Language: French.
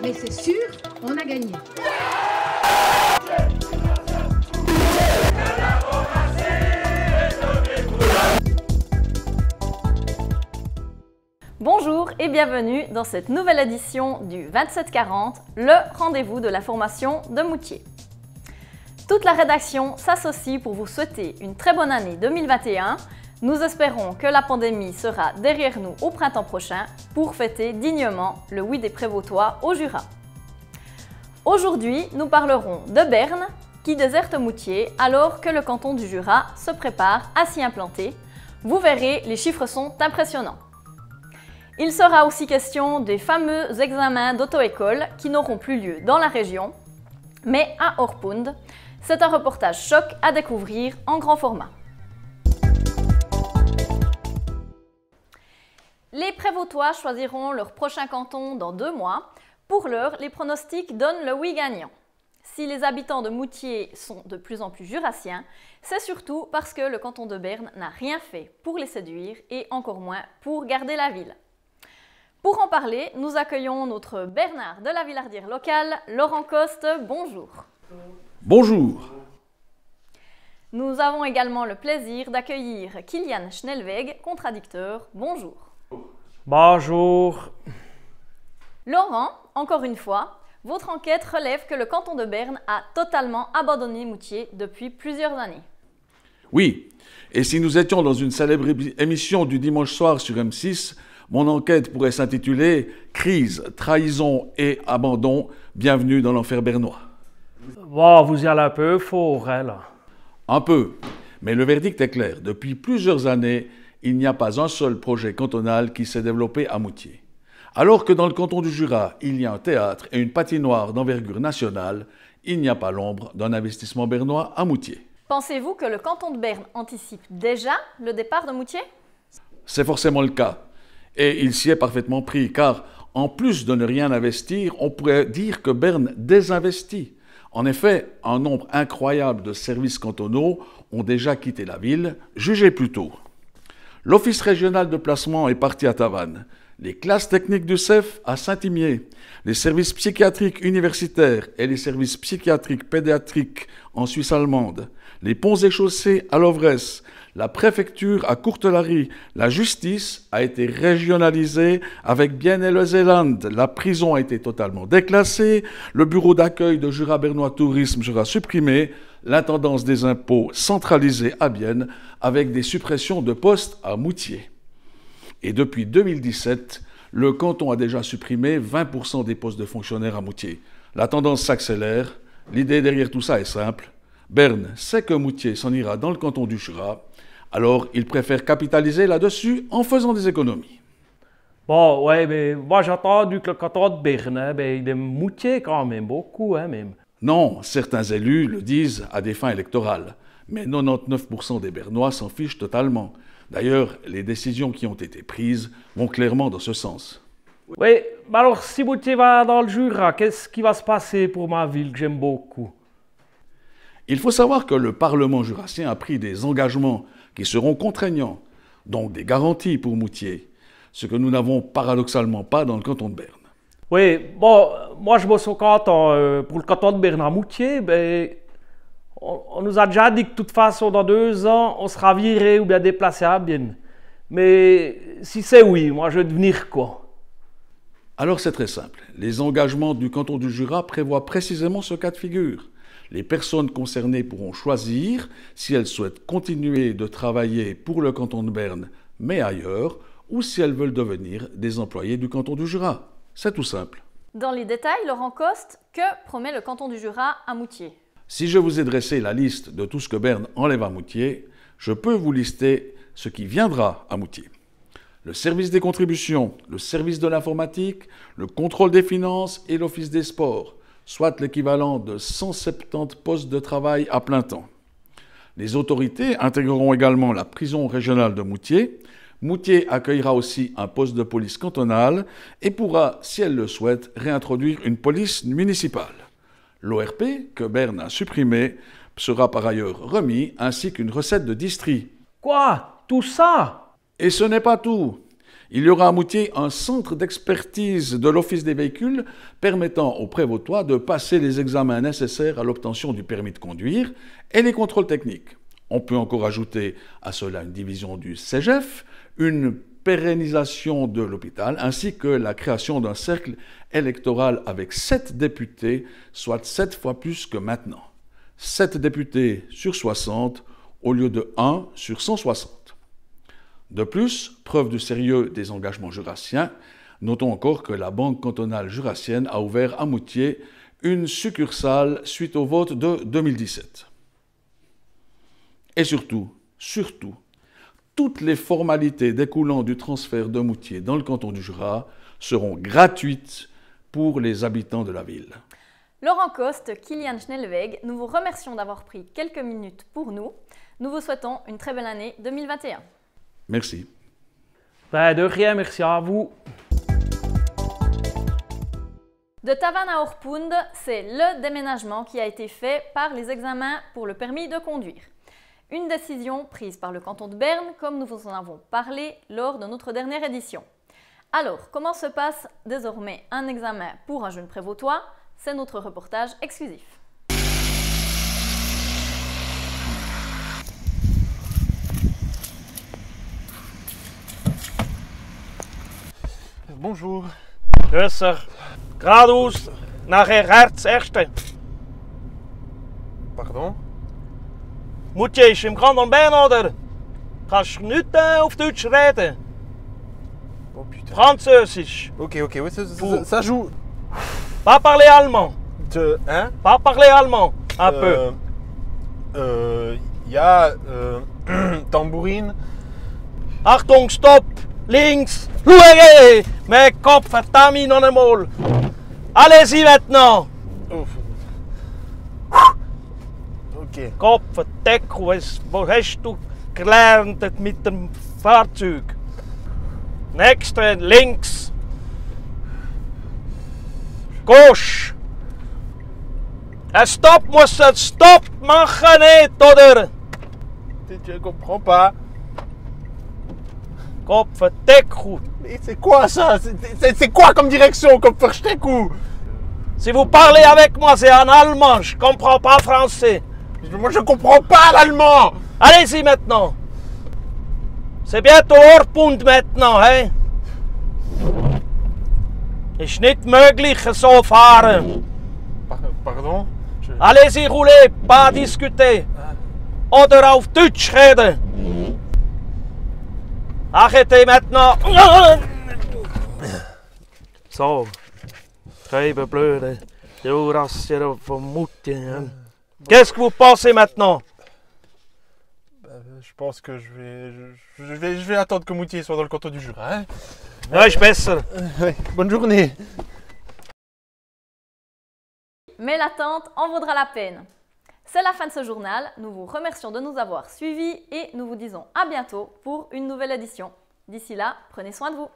mais c'est sûr, on a gagné. Bonjour et bienvenue dans cette nouvelle édition du 2740, le rendez-vous de la formation de Moutier. Toute la rédaction s'associe pour vous souhaiter une très bonne année 2021. Nous espérons que la pandémie sera derrière nous au printemps prochain pour fêter dignement le Oui des Prévôtois au Jura. Aujourd'hui, nous parlerons de Berne qui déserte Moutier alors que le canton du Jura se prépare à s'y implanter. Vous verrez, les chiffres sont impressionnants. Il sera aussi question des fameux examens d'auto-école qui n'auront plus lieu dans la région, mais à Orpund. C'est un reportage choc à découvrir en grand format. Les Prévôtois choisiront leur prochain canton dans 2 mois. Pour l'heure, les pronostics donnent le oui gagnant. Si les habitants de Moutier sont de plus en plus jurassiens, c'est surtout parce que le canton de Berne n'a rien fait pour les séduire et encore moins pour garder la ville. Pour en parler, nous accueillons notre Bernard de la Villardière locale, Laurent Coste, bonjour. Bonjour. Nous avons également le plaisir d'accueillir Kilian Schnellweg, contradicteur, bonjour. Bonjour. Laurent, encore une fois, votre enquête relève que le canton de Berne a totalement abandonné Moutier depuis plusieurs années. Oui, et si nous étions dans une célèbre émission du dimanche soir sur M6, mon enquête pourrait s'intituler « Crise, trahison et abandon, bienvenue dans l'enfer bernois ». Wow, vous y allez un peu fort, hein, là. Un peu, mais le verdict est clair. Depuis plusieurs années, il n'y a pas un seul projet cantonal qui s'est développé à Moutier. Alors que dans le canton du Jura, il y a un théâtre et une patinoire d'envergure nationale, il n'y a pas l'ombre d'un investissement bernois à Moutier. Pensez-vous que le canton de Berne anticipe déjà le départ de Moutier? C'est forcément le cas. Et il s'y est parfaitement pris, car en plus de ne rien investir, on pourrait dire que Berne désinvestit. En effet, un nombre incroyable de services cantonaux ont déjà quitté la ville, jugez plutôt. L'Office régional de placement est parti à Tavannes, les classes techniques du CEF à Saint-Imier, les services psychiatriques universitaires et les services psychiatriques pédiatriques en Suisse allemande, les ponts et chaussées à Lovresse, la préfecture à Courtelary, la justice a été régionalisée avec Bien-et-le-Zélande, la prison a été totalement déclassée, le bureau d'accueil de Jura Bernois Tourisme sera supprimé, l'intendance des impôts centralisée à Bienne avec des suppressions de postes à Moutier. Et depuis 2017, le canton a déjà supprimé 20% des postes de fonctionnaires à Moutier. La tendance s'accélère, l'idée derrière tout ça est simple. Berne sait que Moutier s'en ira dans le canton du Jura, alors il préfère capitaliser là-dessus en faisant des économies. Bon, ouais, mais moi j'ai entendu que le canton de Berne, hein, il aime Moutier quand même, beaucoup, hein, même. Non, certains élus le disent à des fins électorales, mais 99% des Bernois s'en fichent totalement. D'ailleurs, les décisions qui ont été prises vont clairement dans ce sens. Oui, mais alors si Moutier va dans le Jura, qu'est-ce qui va se passer pour ma ville que j'aime beaucoup? Il faut savoir que le Parlement jurassien a pris des engagements qui seront contraignants, donc des garanties pour Moutier, ce que nous n'avons paradoxalement pas dans le canton de Berne. Oui, bon, moi je bosse au canton, pour le canton de Berne à Moutier, on nous a déjà dit que de toute façon dans 2 ans, on sera viré ou bien déplacé à Bienne. Mais si c'est oui, moi je vais devenir quoi? Alors c'est très simple, les engagements du canton du Jura prévoient précisément ce cas de figure. Les personnes concernées pourront choisir si elles souhaitent continuer de travailler pour le canton de Berne, mais ailleurs, ou si elles veulent devenir des employés du canton du Jura. C'est tout simple. Dans les détails, Laurent Coste, que promet le canton du Jura à Moutier? Si je vous ai dressé la liste de tout ce que Berne enlève à Moutier, je peux vous lister ce qui viendra à Moutier. Le service des contributions, le service de l'informatique, le contrôle des finances et l'office des sports, soit l'équivalent de 170 postes de travail à plein temps. Les autorités intégreront également la prison régionale de Moutier. Moutier accueillera aussi un poste de police cantonale et pourra, si elle le souhaite, réintroduire une police municipale. L'ORP, que Berne a supprimé, sera par ailleurs remis, ainsi qu'une recette de distri. Quoi? Tout ça? Et ce n'est pas tout. Il y aura à Moutier un centre d'expertise de l'Office des véhicules permettant aux prévôtois de passer les examens nécessaires à l'obtention du permis de conduire et les contrôles techniques. On peut encore ajouter à cela une division du CEGEF, une pérennisation de l'hôpital, ainsi que la création d'un cercle électoral avec 7 députés, soit 7 fois plus que maintenant. 7 députés sur 60 au lieu de 1 sur 160. De plus, preuve du sérieux des engagements jurassiens, notons encore que la Banque cantonale jurassienne a ouvert à Moutier une succursale suite au vote de 2017. Et surtout, toutes les formalités découlant du transfert de Moutier dans le canton du Jura seront gratuites pour les habitants de la ville. Laurent Coste, Kilian Schnellweg, nous vous remercions d'avoir pris quelques minutes pour nous. Nous vous souhaitons une très belle année 2021. Merci. Ben, de rien, merci à vous. De Tavannes à Orpund, c'est le déménagement qui a été fait par les examens pour le permis de conduire. Une décision prise par le canton de Berne, comme nous vous en avons parlé lors de notre dernière édition. Alors, comment se passe désormais un examen pour un jeune prévôtois? C'est notre reportage exclusif. Bonjour. Grüßer. Geradeaus, nachher rechts, erste. Pardon? Moutier ist im Kanton Bern, oder? Kannst du nicht auf Deutsch reden? Oh putain. Französisch. Ok, oui, ça joue. Pas parler allemand. Hein? Pas parler allemand. Un peu. Y a tambourine. Achtung, stopp! Links! Louez! Mes Kopf, verdammt noch einmal! Allez-y maintenant! Ok. Kopf, Deckel, wo hast du gelernt mit dem Fahrzeug? Nächste, links! Gauche! Ein Stopp muss ein Stopp machen, nicht, oder? Je comprends pas. Kopf, Deckel! Mais c'est quoi ça? C'est quoi comme direction, comme Versteck? Si vous parlez avec moi, c'est en allemand, je comprends pas français. Moi je comprends pas l'allemand! Allez-y maintenant! C'est bientôt Orpund maintenant, hein? Ist nicht möglich, so fahren. Pardon? Allez-y, roulez, pas discuter. Oder auf Deutsch reden. Arrêtez maintenant. So, Scheibe blöde. Jurassier von Moutier. Qu'est-ce que vous pensez maintenant? Je pense que je vais attendre que Moutier soit dans le canton du Jura. Hein? Ja, ist besser. Bonne journée. Mais l'attente en vaudra la peine. C'est la fin de ce journal. Nous vous remercions de nous avoir suivis et nous vous disons à bientôt pour une nouvelle édition. D'ici là, prenez soin de vous.